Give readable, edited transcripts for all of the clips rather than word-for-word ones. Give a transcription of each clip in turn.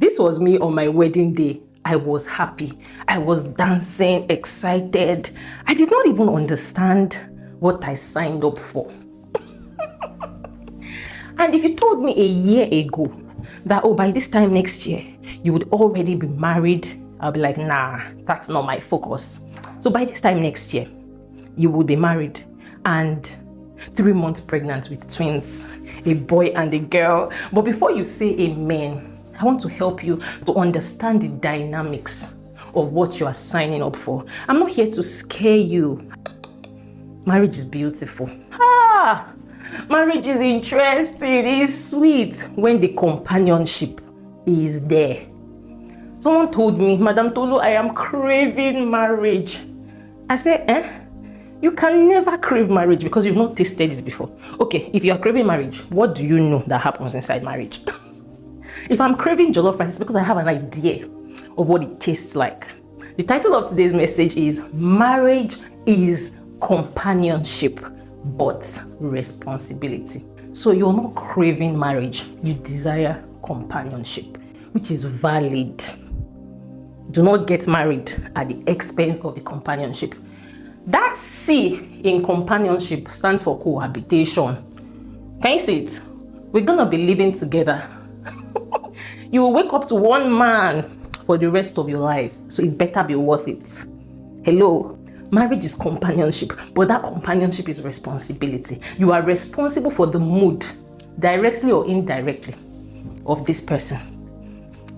This was me on my wedding day. I was happy. I was dancing, excited. I did not even understand what I signed up for. And if you told me a year ago that, oh, by this time next year, you would already be married, I'll be like, nah, that's not my focus. So by this time next year, you will be married and 3 months pregnant with twins, a boy and a girl. But before you say amen, I want to help you to understand the dynamics of what you are signing up for. I'm not here to scare you. Marriage is beautiful. Marriage is interesting, it's sweet when the companionship is there. Someone told me, Madam Tolu, I am craving marriage. I said, You can never crave marriage because you've not tasted it before. Okay, if you are craving marriage, what do you know that happens inside marriage? If I'm craving jollof rice, it's because I have an idea of what it tastes like. The title of today's message is Marriage is Companionship, but Responsibility. So you're not craving marriage, you desire companionship, which is valid. Do not get married at the expense of the companionship. That C in companionship stands for cohabitation. Can you see it? We're gonna be living together. You will wake up to one man for the rest of your life, so it better be worth it. Hello, marriage is companionship, but that companionship is responsibility. You are responsible for the mood, directly or indirectly, of this person.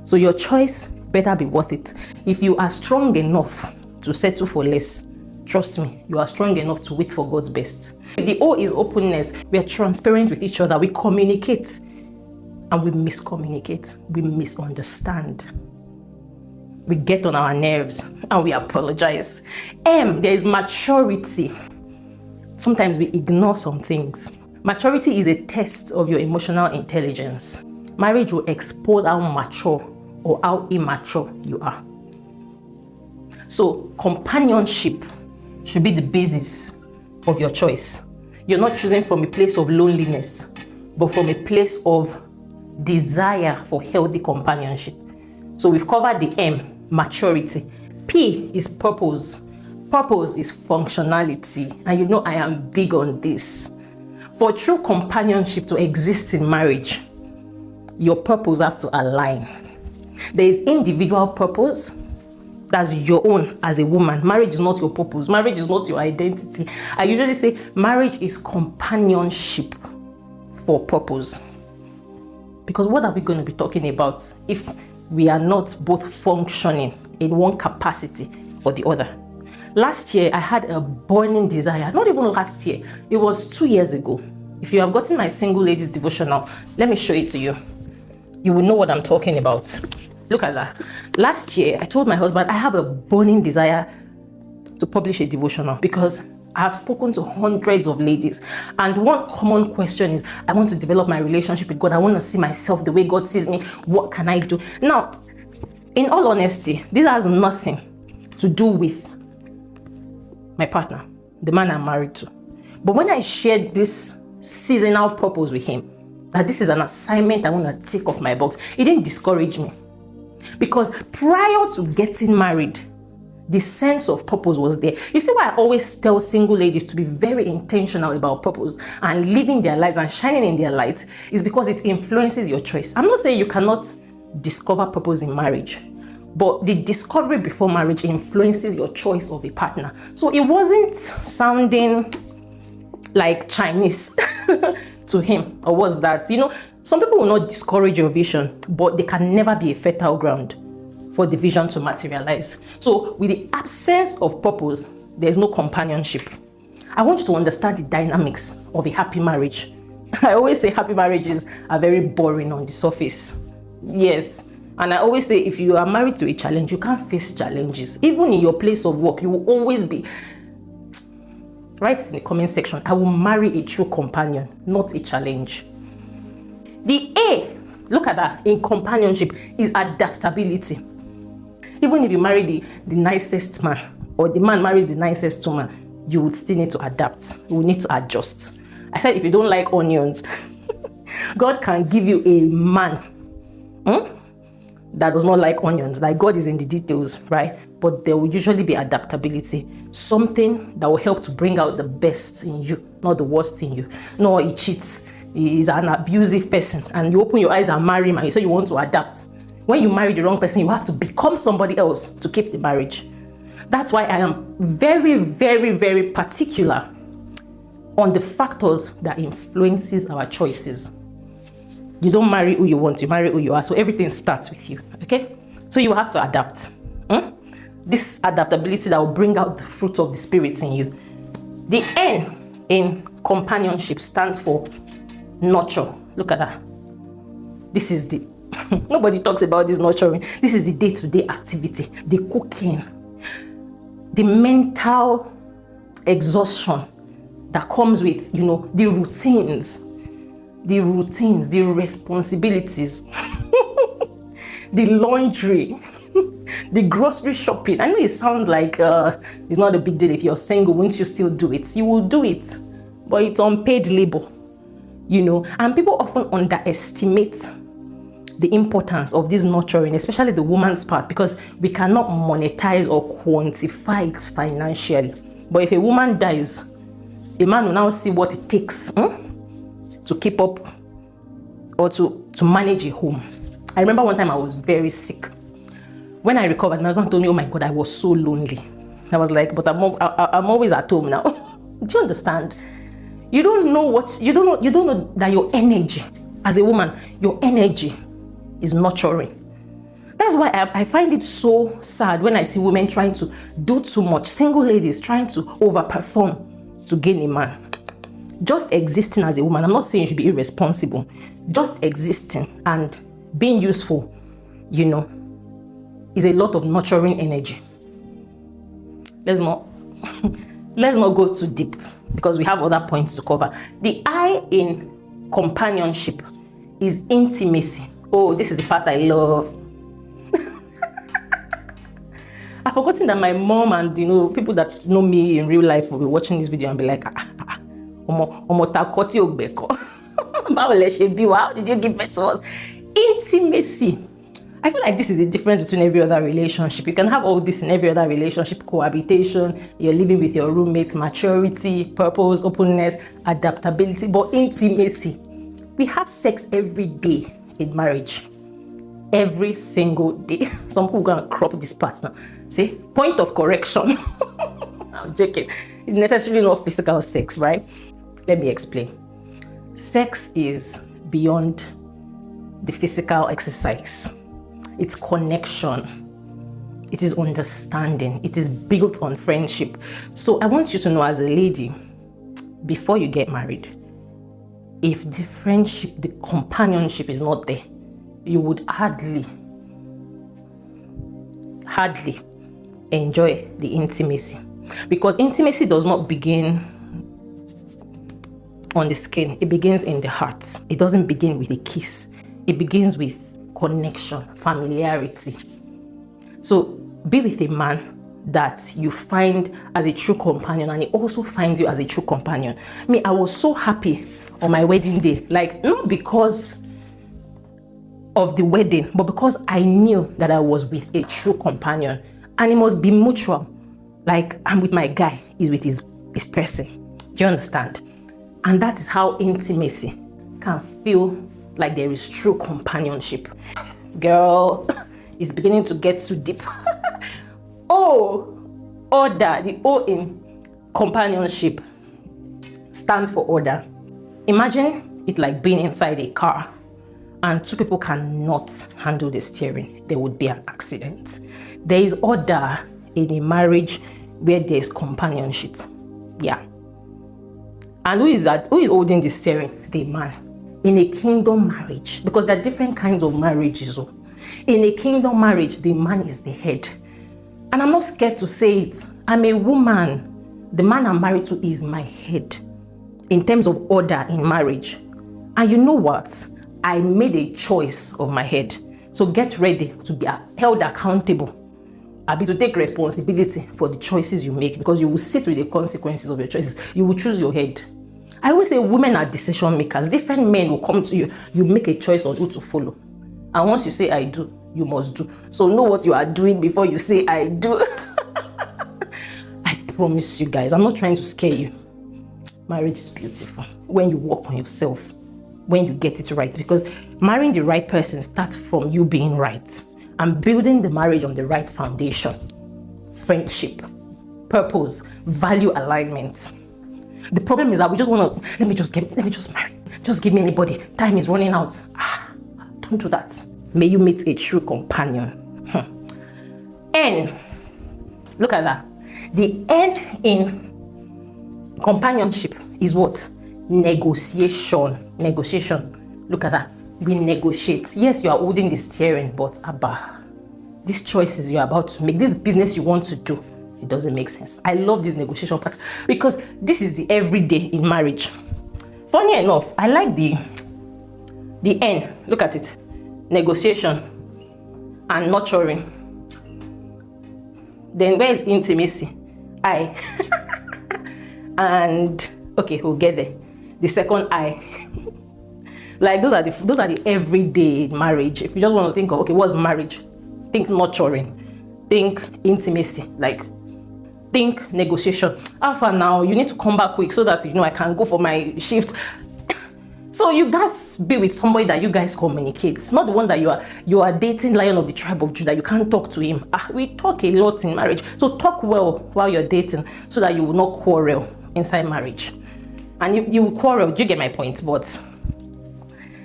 So your choice better be worth it. If you are strong enough to settle for less, trust me, you are strong enough to wait for God's best. The O is openness. We are transparent with each other. We communicate and we miscommunicate. We misunderstand. We get on our nerves and we apologize. M, there is maturity. Sometimes we ignore some things. Maturity is a test of your emotional intelligence. Marriage will expose how mature or how immature you are. So companionship should be the basis of your choice. You're not choosing from a place of loneliness, but from a place of desire for healthy companionship. So we've covered the M, maturity. P is purpose. Purpose is functionality. And you know I am big on this. For true companionship to exist in marriage, your purpose has to align. There is individual purpose. That's your own as a woman. Marriage is not your purpose. Marriage is not your identity. I usually say marriage is companionship for purpose. Because what are we going to be talking about if we are not both functioning in one capacity or the other? Last year, I had a burning desire. Not even last year. It was 2 years ago. If you have gotten my single ladies devotional, let me show it to you. You will know what I'm talking about. Look at that. Last year, I told my husband I have a burning desire to publish a devotional because I have spoken to hundreds of ladies. And one common question is, I want to develop my relationship with God. I want to see myself the way God sees me. What can I do? Now, in all honesty, this has nothing to do with my partner, the man I'm married to. But when I shared this seasonal purpose with him, that this is an assignment I want to tick off my box, it didn't discourage me. Because prior to getting married, the sense of purpose was there. You see why I always tell single ladies to be very intentional about purpose and living their lives and shining in their light is because it influences your choice. I'm not saying you cannot discover purpose in marriage, but the discovery before marriage influences your choice of a partner. So it wasn't sounding like Chinese to him, or was that? You know, some people will not discourage your vision, but they can never be a fertile ground for the vision to materialize. So with the absence of purpose, there's no companionship. I want you to understand the dynamics of a happy marriage. I always say happy marriages are very boring on the surface. Yes. And I always say if you are married to a challenge, you can't face challenges. Even in your place of work, you will always be. Write in the comment section, I will marry a true companion, not a challenge. The A, look at that, in companionship is adaptability. Even if you marry the nicest man, or the man marries the nicest woman, you would still need to adapt. You will need to adjust. I said if you don't like onions, God can give you a man that does not like onions. Like, God is in the details, right? But there will usually be adaptability, something that will help to bring out the best in you, not the worst in you. No, he cheats, he is an abusive person, and you open your eyes and marry him and you say you want to adapt. When you marry the wrong person, you have to become somebody else to keep the marriage. That's why I am very, very, very particular on the factors that influences our choices. You don't marry who you want, you marry who you are. So everything starts with you, okay? So you have to adapt. This adaptability that will bring out the fruit of the spirit in you. The N in companionship stands for nurture. Look at that. This is the, nobody talks about this nurturing. This is the day-to-day activity, the cooking, the mental exhaustion that comes with, the routines, the responsibilities, the laundry, the grocery shopping. I know it sounds like it's not a big deal if you're single. Won't you still do it? You will do it, but it's unpaid labor, and people often underestimate the importance of this nurturing, especially the woman's part, because we cannot monetize or quantify it financially. But if a woman dies, a man will now see what it takes to keep up or to manage a home. I remember one time I was very sick. When I recovered, my husband told me, oh my God, I was so lonely. I was like, but I'm always at home now. Do you understand? You don't know that your energy, as a woman, your energy is nurturing. That's why I find it so sad when I see women trying to do too much, single ladies trying to overperform to gain a man. Just existing as a woman, I'm not saying you should be irresponsible, just existing and being useful, is a lot of nurturing energy. Let's not go too deep because we have other points to cover. The I in companionship is intimacy. Oh, this is the part I love. I've forgotten that my mom and people that know me in real life will be watching this video and be like, how did you give birth to us? Intimacy. I feel like this is the difference between every other relationship. You can have all this in every other relationship: cohabitation, you're living with your roommate, maturity, purpose, openness, adaptability. But intimacy, we have sex every day in marriage. Every single day. Some people are going to crop this part now. See, point of correction. I'm joking. It's necessarily not physical sex, right? Let me explain. Sex is beyond the physical exercise. It's connection. It is understanding. It is built on friendship. So I want you to know, as a lady, before you get married, if the friendship, the companionship is not there, you would hardly enjoy the intimacy. Because intimacy does not begin on the skin. It begins in the heart. It doesn't begin with a kiss. It begins with connection, familiarity. So be with a man that you find as a true companion, and he also finds you as a true companion. I was so happy on my wedding day. Like, not because of the wedding, but because I knew that I was with a true companion, and it must be mutual. Like, I'm with my guy, he's with his person. Do you understand? And that is how intimacy can feel like there is true companionship. Girl, it's beginning to get too deep. Order. The O in companionship stands for order. Imagine it like being inside a car and two people cannot handle the steering. There would be an accident. There is order in a marriage where there is companionship. Yeah. And who is that? Who is holding the steering? The man. In a kingdom marriage, because there are different kinds of marriages. In a kingdom marriage, the man is the head. And I'm not scared to say it. I'm a woman. The man I'm married to is my head in terms of order in marriage. And you know what? I made a choice of my head. So get ready to be held accountable. I'll be to take responsibility for the choices you make, because you will sit with the consequences of your choices. You will choose your head. I always say women are decision makers. Different men will come to you. You make a choice on who to follow. And once you say, I do, you must do. So know what you are doing before you say I do. I promise you guys, I'm not trying to scare you. Marriage is beautiful when you work on yourself, when you get it right, because marrying the right person starts from you being right and building the marriage on the right foundation: friendship, purpose, value alignment. The problem is that we just want to, let me just marry, just give me anybody, time is running out. Don't do that. May you meet a true companion. N, look at that. The N in companionship is what? Negotiation. Negotiation. Look at that. We negotiate. Yes, you are holding the steering, but these choices you're about to make, this business you want to do, it doesn't make sense. I love this negotiation part because this is the everyday in marriage. Funny enough, I like the N. Look at it. Negotiation and nurturing. Then where is intimacy? I. And okay, we'll get there. The second I. Like those are the everyday marriage. If you just want to think of, okay, what's marriage? Think nurturing, think intimacy, like think negotiation. Alpha, now you need to come back quick so that I can go for my shift. So you guys be with somebody that you guys communicate, not the one that you are dating, Lion of the tribe of Judah. You can't talk to him. We talk a lot in marriage, so talk well while you're dating so that you will not quarrel inside marriage. And you will quarrel. Do you get my point? But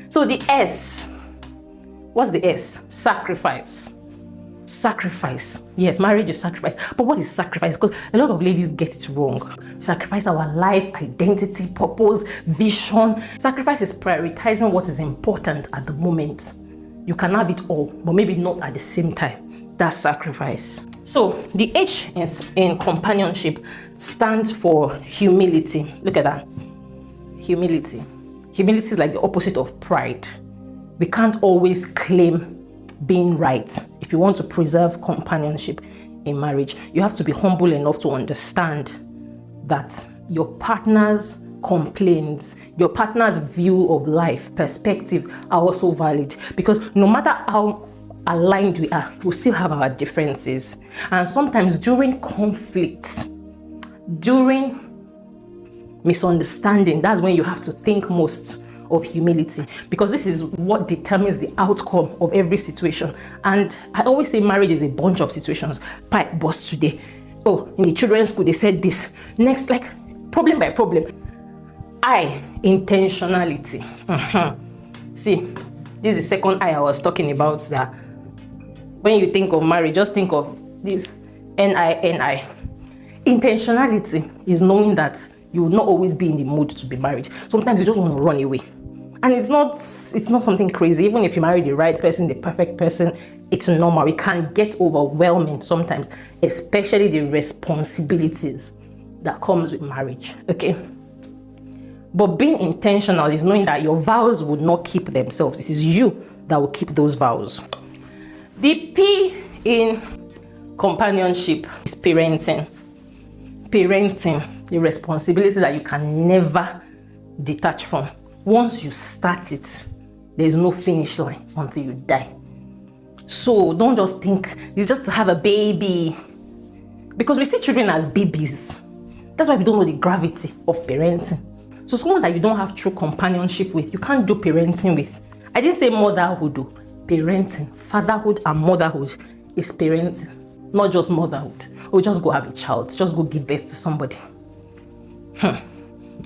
so the S, what's the S? Sacrifice. Sacrifice. Yes, marriage is sacrifice. But what is sacrifice? Because a lot of ladies get it wrong. Sacrifice our life, identity, purpose, vision. Sacrifice is prioritizing what is important at the moment. You can have it all, but maybe not at the same time. That's sacrifice. So the H in companionship stands for humility. Look at that. Humility. Humility is like the opposite of pride. We can't always claim being right. If you want to preserve companionship in marriage, you have to be humble enough to understand that your partner's complaints, your partner's view of life, perspective are also valid, because no matter how aligned we are, we still have our differences. And sometimes during conflicts, during misunderstanding, that's when you have to think most of humility, because this is what determines the outcome of every situation. And I always say marriage is a bunch of situations. Pipe burst today. Oh, in the children's school they said this. Next, like problem by problem. I, intentionality. See, this is the second I was talking about, that when you think of marriage, just think of this NI. Intentionality is knowing that you will not always be in the mood to be married. Sometimes you just want to run away. And it's not something crazy. Even if you marry the right person, the perfect person, it's normal. It can get overwhelming sometimes, especially the responsibilities that comes with marriage. Okay? But being intentional is knowing that your vows would not keep themselves. It is you that will keep those vows. The P in companionship is parenting. Parenting, the responsibility that you can never detach from. Once you start it, there is no finish line until you die. So don't just think it's just to have a baby, because we see children as babies. That's why we don't know the gravity of parenting. So someone that you don't have true companionship with, you can't do parenting with. I didn't say motherhood, though. Parenting, fatherhood and motherhood is parenting, not just motherhood. Or just go have a child, just go give birth to somebody.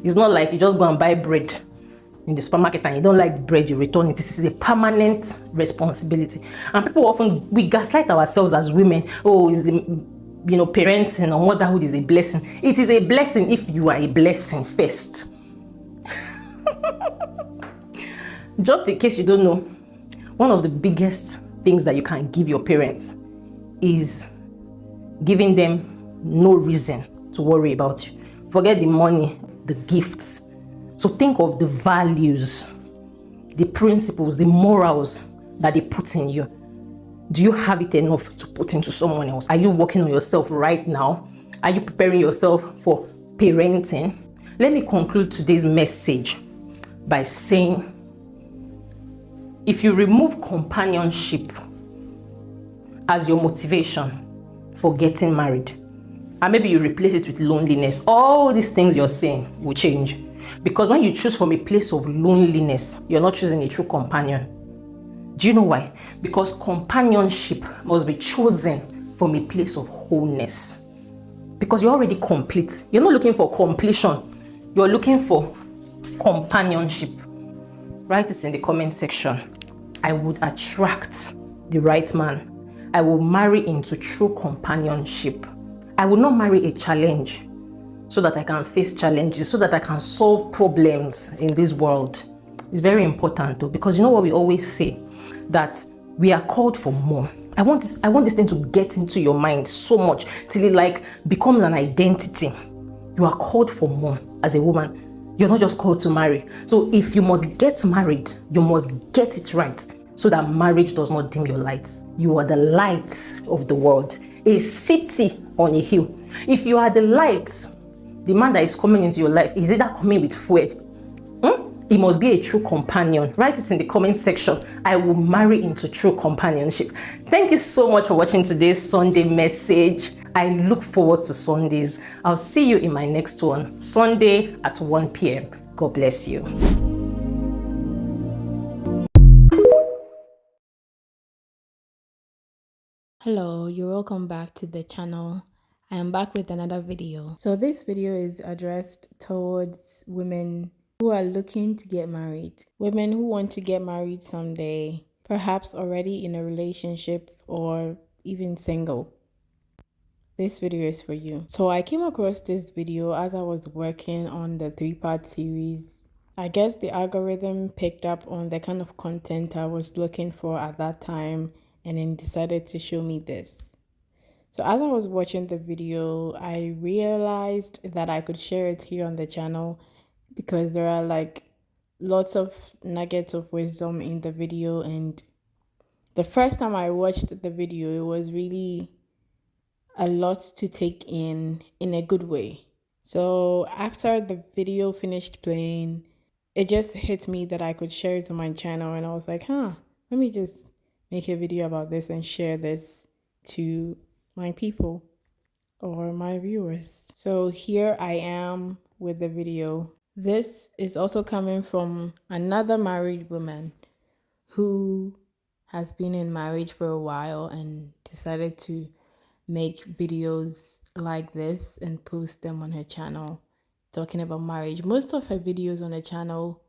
It's not like you just go and buy bread in the supermarket and you don't like the bread, you return it. It is a permanent responsibility. And people often, we gaslight ourselves as women. Oh, is the parenting or motherhood is a blessing. It is a blessing if you are a blessing first. Just in case you don't know, one of the biggest things that you can give your parents is giving them no reason to worry about you. Forget the money, the gifts. So think of the values, the principles, the morals that they put in you. Do you have it enough to put into someone else? Are you working on yourself right now? Are you preparing yourself for parenting? Let me conclude today's message by saying, if you remove companionship as your motivation for getting married, and maybe you replace it with loneliness, all these things you're saying will change. Because when you choose from a place of loneliness, you're not choosing a true companion. Do you know why? Because companionship must be chosen from a place of wholeness. Because you're already complete. You're not looking for completion. You're looking for companionship. Write it in the comment section. I would attract the right man. I will marry into true companionship. I will not marry a challenge so that I can face challenges, so that I can solve problems in this world. It's very important though, because you know what we always say? That we are called for more. I want this thing to get into your mind so much till it like becomes an identity. You are called for more as a woman. You're not just called to marry. So if you must get married, you must get it right so that marriage does not dim your light. You are the light of the world, a city on a hill. If you are the light, the man that is coming into your life is either coming with fuel. He must be a true companion. Write it in the comment section. I will marry into true companionship. Thank you so much for watching today's Sunday message. I look forward to Sundays. I'll see you in my next one, Sunday at 1 p.m. God bless you. Hello, you're welcome back to the channel. I am back with another video. So this video is addressed towards women who are looking to get married. Women who want to get married someday, perhaps already in a relationship or even single. This video is for you. So I came across this video as I was working on the 3-part series. I guess the algorithm picked up on the kind of content I was looking for at that time and then decided to show me this. So as I was watching the video, I realized that I could share it here on the channel because there are like lots of nuggets of wisdom in the video. And the first time I watched the video, it was really a lot to take in a good way. So after the video finished playing, it just hit me that I could share it on my channel, and I was like, let me just make a video about this and share this to my people or my viewers. So here I am with the video. This is also coming from another married woman who has been in marriage for a while and decided to make videos like this and post them on her channel talking about marriage. Most of her videos on her channel,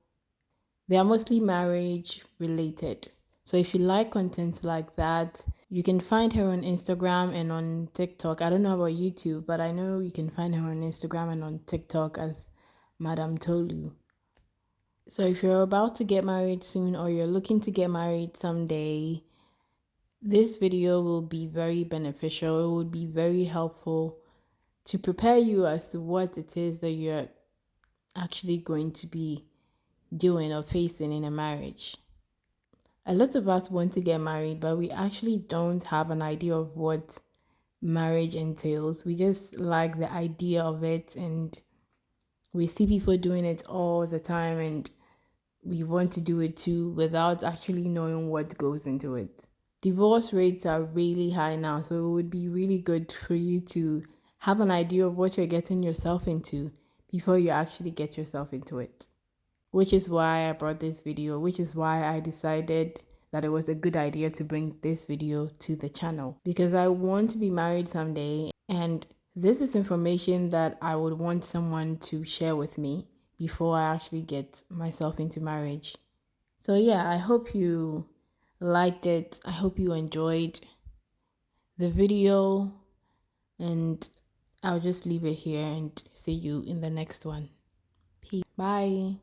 they are mostly marriage related. So if you like content like that, you can find her on Instagram and on TikTok. I don't know about YouTube, but I know you can find her on Instagram and on TikTok as Madam Tolu. So if you're about to get married soon or you're looking to get married someday, this video will be very beneficial. It will be very helpful to prepare you as to what it is that you're actually going to be doing or facing in a marriage. A lot of us want to get married, but we actually don't have an idea of what marriage entails. We just like the idea of it, and we see people doing it all the time, and we want to do it too without actually knowing what goes into it. Divorce rates are really high now, so it would be really good for you to have an idea of what you're getting yourself into before you actually get yourself into it. Which is why I brought this video, which is why I decided that it was a good idea to bring this video to the channel. Because I want to be married someday, and this is information that I would want someone to share with me before I actually get myself into marriage. So yeah, I hope you liked it. I hope you enjoyed the video, and I'll just leave it here and see you in the next one. Peace. Bye.